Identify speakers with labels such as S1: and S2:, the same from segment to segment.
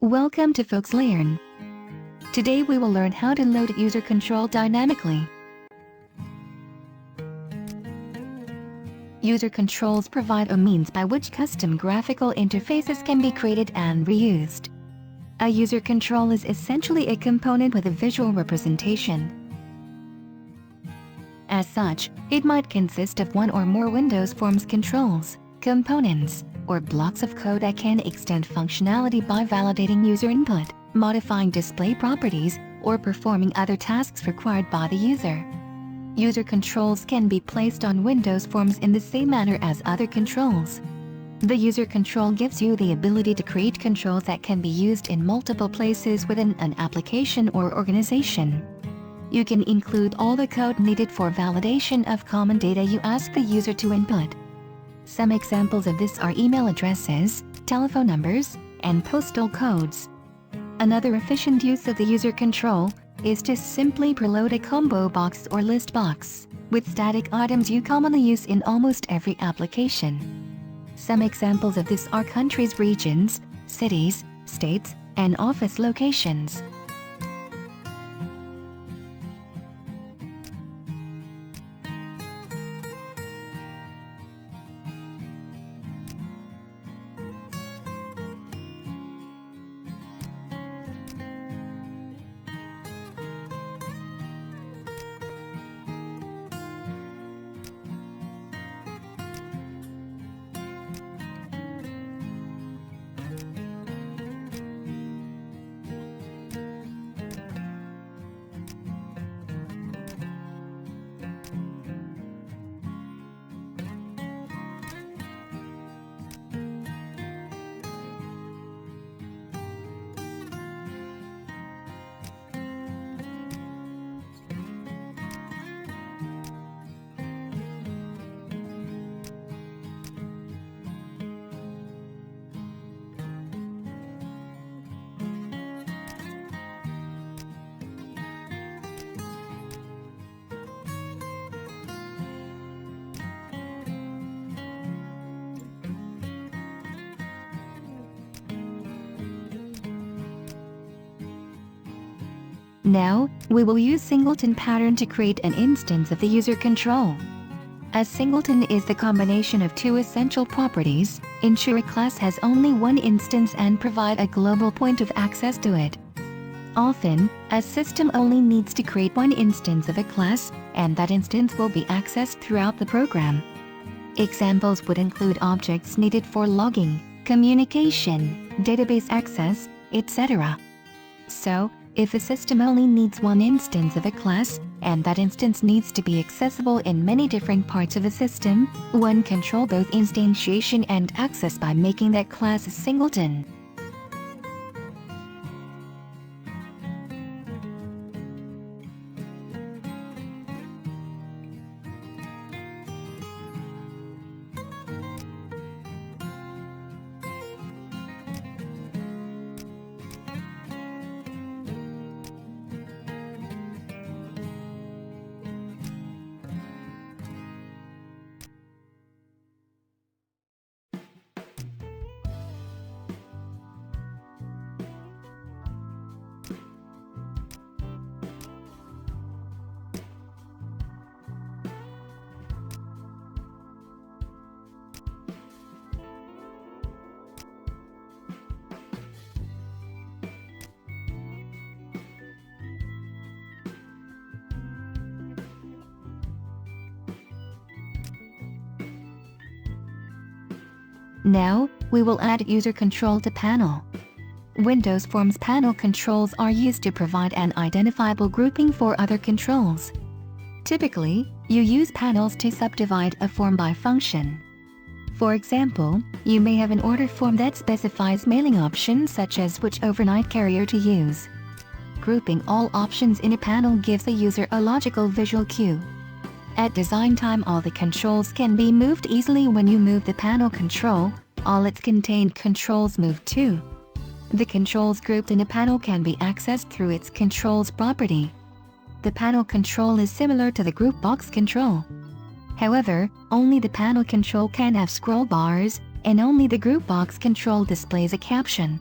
S1: Welcome to FoxLearn. Today we will learn how to load user control dynamically. User controls provide a means by which custom graphical interfaces can be created and reused. A user control is essentially a component with a visual representation. As such, it might consist of one or more Windows Forms controls, components, or blocks of code that can extend functionality by validating user input, modifying display properties, or performing other tasks required by the user. User controls can be placed on Windows Forms in the same manner as other controls. The user control gives you the ability to create controls that can be used in multiple places within an application or organization. You can include all the code needed for validation of common data you ask the user to input. Some examples of this are email addresses, telephone numbers, and postal codes. Another efficient use of the user control is to simply preload a combo box or list box with static items you commonly use in almost every application. Some examples of this are countries, regions, cities, states, and office locations. Now, we will use Singleton pattern to create an instance of the user control. As Singleton is the combination of two essential properties, ensure a class has only one instance and provide a global point of access to it. Often, a system only needs to create one instance of a class, and that instance will be accessed throughout the program. Examples would include objects needed for logging, communication, database access, etc. So, if a system only needs one instance of a class, and that instance needs to be accessible in many different parts of the system, one can control both instantiation and access by making that class a singleton. Now, we will add user control to panel. Windows Forms panel controls are used to provide an identifiable grouping for other controls. Typically, you use panels to subdivide a form by function. For example, you may have an order form that specifies mailing options such as which overnight carrier to use. Grouping all options in a panel gives the user a logical visual cue. At design time, all the controls can be moved easily. When you move the panel control, all its contained controls move too. The controls grouped in a panel can be accessed through its controls property. The panel control is similar to the group box control. However, only the panel control can have scroll bars, and only the group box control displays a caption.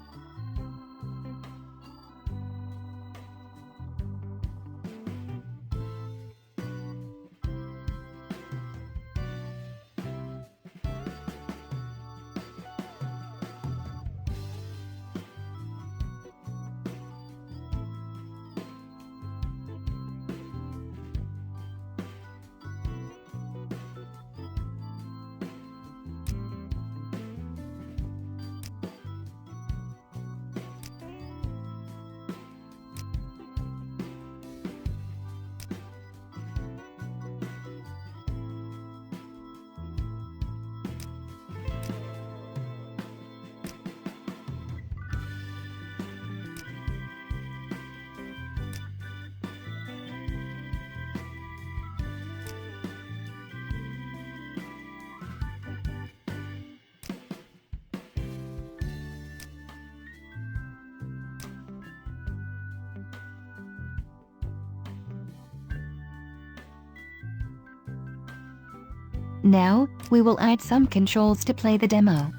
S1: Now, we will add some controls to play the demo.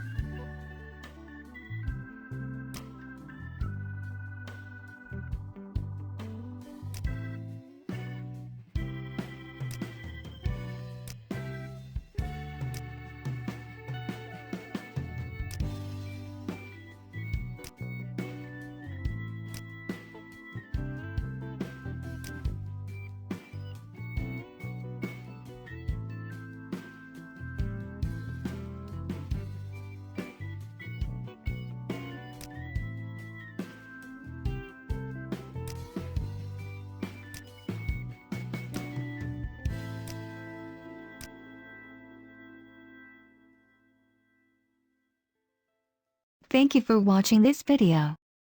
S1: Thank you for watching this video.